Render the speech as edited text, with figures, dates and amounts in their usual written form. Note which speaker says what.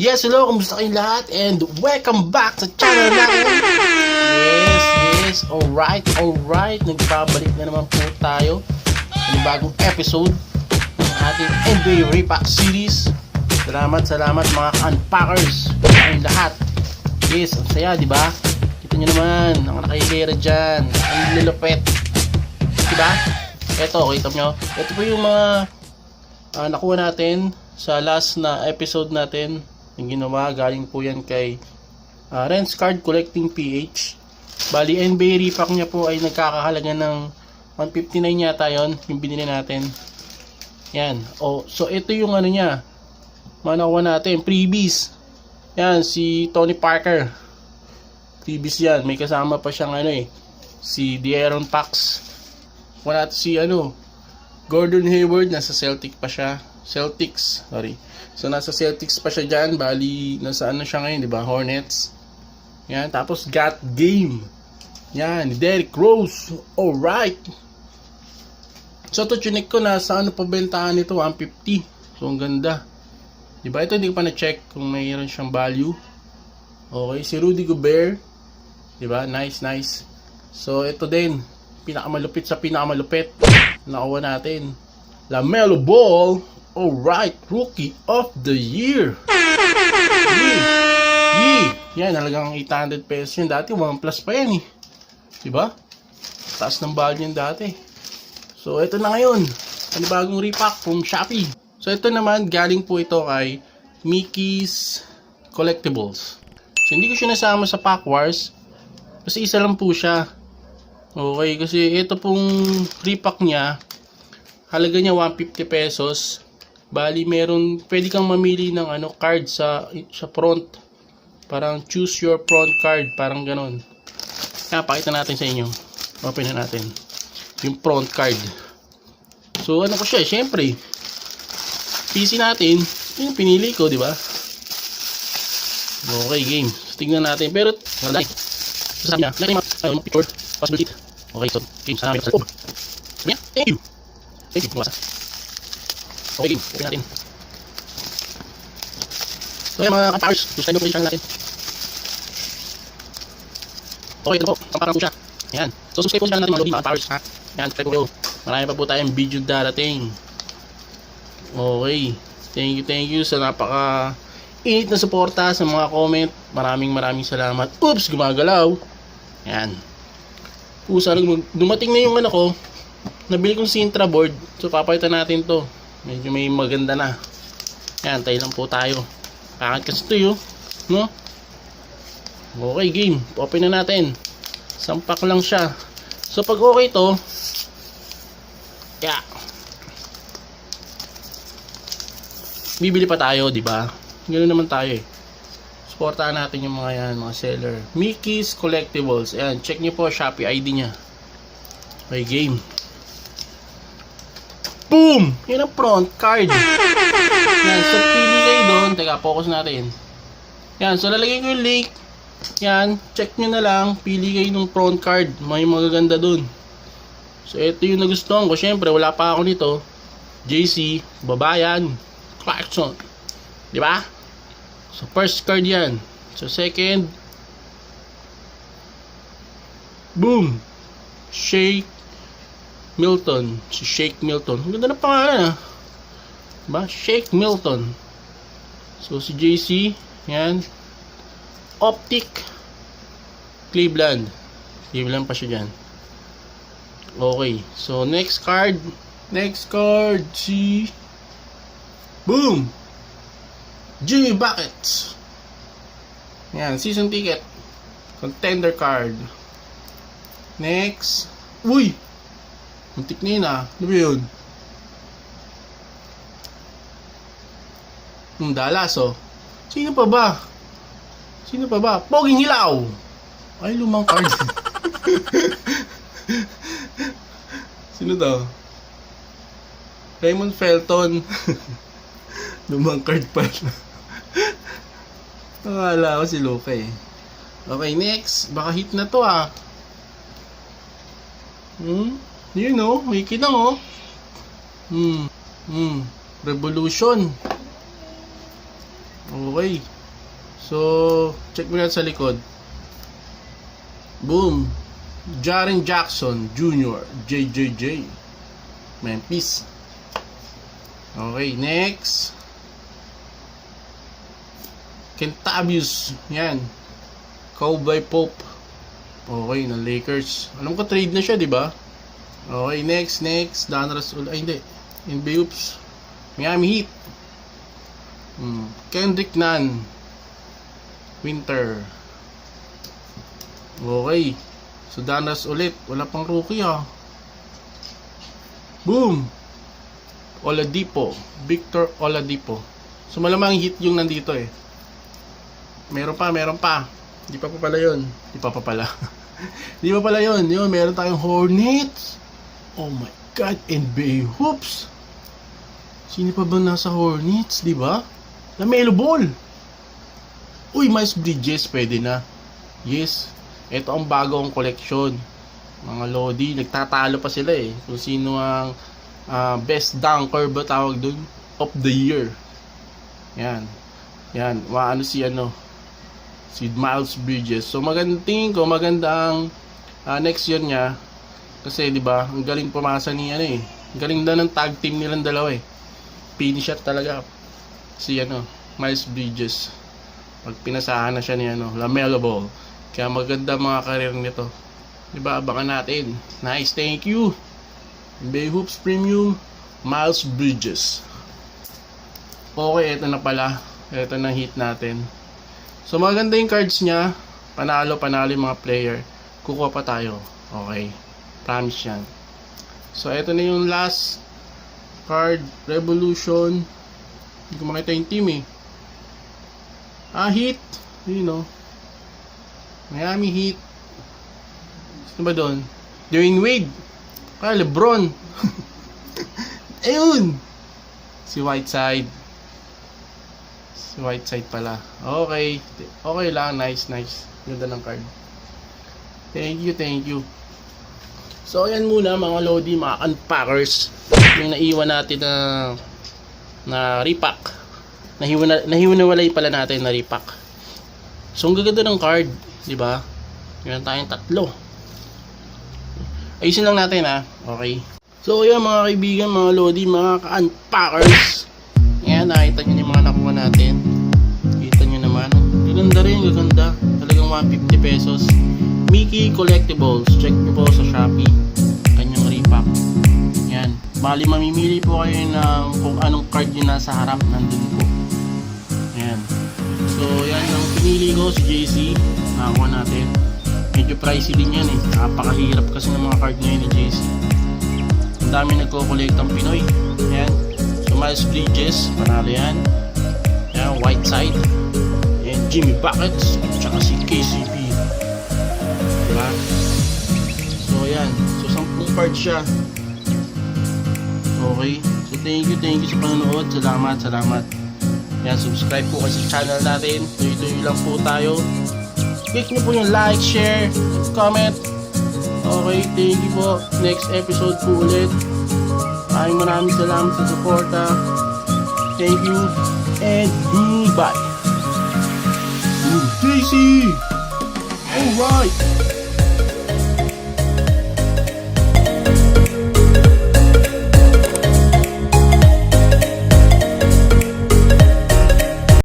Speaker 1: Yes, hello, kumusta kayong lahat? And welcome back sa channel natin. Yes, alright. Nagbabalik na naman po tayo sa bagong episode ng ating NBA Repack Series. Salamat mga unpackers. Kayong lahat. Yes, ang saya, di ba? Kita nyo naman, ang nakahilera dyan. Ang lilupet. Diba? Ito, kita nyo. Ito po yung mga nakuha natin sa last na episode natin. Yung ginawa, galing po yan kay Renz Card Collecting PH. Bali, NBA repack niya po ay nagkakahalaga ng 159 yata yon, yung binili natin. Yan. So ito yung ano niya, manakuha natin, freebies. Yan, si Tony Parker. Freebies yan. May kasama pa siyang si De'Aaron Fox. Wala si Gordon Hayward, nasa Celtics, sorry. So nasa Celtics pa siya diyan, bali nasa siya ngayon, 'di ba? Hornets. Yan, tapos got game. Yan, Derrick Rose. Alright. So to chinek ko na sa pabentahan nito, 150. So ang ganda. 'Di ba? Ito hindi ko pa na-check kung mayroon siyang value. Okay, si Rudy Gobert. 'Di ba? Nice. So ito din, pinakamalupit sa pinakamalupit. Nakuha natin. LaMelo Ball. Alright, Rookie of the Year. Yan, halagang 800 pesos yun. Dati 1 plus pa yan diba? Taas ng value yun dati. So, ito na ngayon. Panibagong repack from Shopee. So, ito naman, galing po ito kay Mickey's Collectibles. So, hindi ko siya nasama sa Pack Wars. Kasi isa lang po siya. Okay, kasi ito pong repack niya, halaga niya 150 pesos. Bali, pwede kang mamili ng card sa front. Parang choose your front card, parang ganon. Kaya pakita natin sa inyo. Open na natin yung front card. So ko siya, syempre PC natin, yung pinili ko, di ba? Okay, game. So, tingnan natin. Pero wala dahil sabi niya, natin mga picture possibility. Okay, so game, sana may sa loob. Sabi niya, thank you. Okay, open natin. So yan mga kapars, subscribe po yung channel natin. Okay, ito po, kamparan po siya. Yan. So subscribe po sa channel natin mga kapars, ha? Yan, subscribe po kayo. Marami pa po tayong video darating. Okay. Thank you sa napaka init na suporta sa mga comment. Maraming salamat. Oops, gumagalaw. Yan. Sana dumating na yung ko. Nabili kong Sintra board. So papalitan natin to. Medyo may maganda na. Yan, tayo lang po tayo. Kakad kasi ito yun, no? Okay, game. Open na natin. Sampak lang siya. So pag okay to, bibili pa tayo, di ba? Ganoon naman tayo Supportahan natin yung mga yan, mga seller. Mickey's Collectibles. Ayan, check nyo po Shopee ID nya. Okay, game. Boom! Yan ang front card. Yan, so pili kayo doon. Teka, focus natin. Yan, so lalagay ko yung link. Yan, check nyo na lang. Pili kayo ng front card. May magaganda doon. So ito yung nagustuhan ko. Syempre, wala pa ako nito. JC, Babayan, Clarkson. Diba? So first card yan. So second, boom! Shake Milton. Si Shake Milton. Ang ganda ng pangalan Diba? Shake Milton. So si JC. Yan. Optic Cleveland. Cleveland pa siya dyan. Okay. So next card. Si boom! Jimmy Buckets. Yan. Season ticket. Contender card. Next. Uy! Muntik na yun Ano ba yun? Dallas Sino pa ba? Poging Hilaw! Ay, lumang card. Sino daw? Raymond Felton. Lumang card pala. Nakala ko si Luka Okay, next. Baka hit na to Yun may kinang Revolution. Okay. So, check mo natin sa likod. Boom. Jaren Jackson Jr. JJJ. Memphis. Okay, next. Kentavious. Yan. Cowboy Pope. Okay, ng Lakers. Alam ko trade na siya, di ba? Okay, next. Donruss. Ay, hindi. NBA Hoops. Miami Heat. Kendrick Nunn. Winter. Okay. So, Donruss ulit. Wala pang rookie, ha. Boom! Oladipo. Victor Oladipo. So, malamang Heat yung nandito, eh. Meron pa. Di pa pala yun. Di pa pala yun. Meron tayong Hornets. Oh my God. NBA Hoops. Sino pa ba nasa Hornets, di ba? LaMelo Ball. Uy, Miles Bridges. Pwede na. Yes. Ito ang bagong koleksyon. Mga Lodi. Nagtatalo pa sila eh. Kung sino ang best dunker ba tawag dun? Of the year. Yan. Si Miles Bridges. So magandang next year niya kasi 'di ba, ang galing pumasa ni Ang galing na ng tag team nilang dalawa eh. Finisher talaga si Miles Bridges. Pag pinasahan na siya ni LaMelo Ball. Kaya maganda mga career nito. 'Di ba? Abangan natin. Nice, thank you. NBA Hoops Premium Miles Bridges. Okay, ito na pala. Ito na hit natin. So maganda yung cards niya. Panalo yung mga player. Kukuha pa tayo. Okay. Promise yan. So ito na yung last card. Revolution. Hindi ko makita yung team eh. Heat. Miami Heat. Sino ba doon? Dwayne Wade. LeBron. Ayun. Si Whiteside pala. Okay lang. Nice. Ganda ng card. Thank you. So ayan muna mga Lodi, mga unpackers, yung naiwan natin na repack. Nahiwalay pala natin na repack. So ang gaganda ng card, di ba? Meron tayong 3. Ayusin lang natin okay. So ayan mga kaibigan, mga Lodi, mga unpackers. Ayan, nakita nyo yung mga nakuha natin. Kita nyo naman. Gaganda. Talagang 150 pesos. Mickey Collectibles. Check nyo po sa Shopee. Kanyang repack. Ayan. Bali, mamimili po kayo ng kung anong card yun nasa harap. Nandun po. Ayan. So, yan ang pinili ko, si JC. Nakakuha natin. Medyo pricey din yan eh. Napakahirap kasi ng mga card ngayon ni JC. Ang dami nagko-collect ang Pinoy. Ayan. Miles Bridges, panalo yan. Whiteside, and Jimmy Buckets, tsaka si KCP. Diba? So yan. So 10 cards siya. Okay. So thank you sa panonood. Salamat. Yan, subscribe po kayo sa channel natin. Tuloy-tuloy lang po tayo. Click nyo po yung like, share, comment. Okay, thank you po. Next episode po ulit. Maraming salamat sa suporta. Thank you and goodbye. JC! Alright!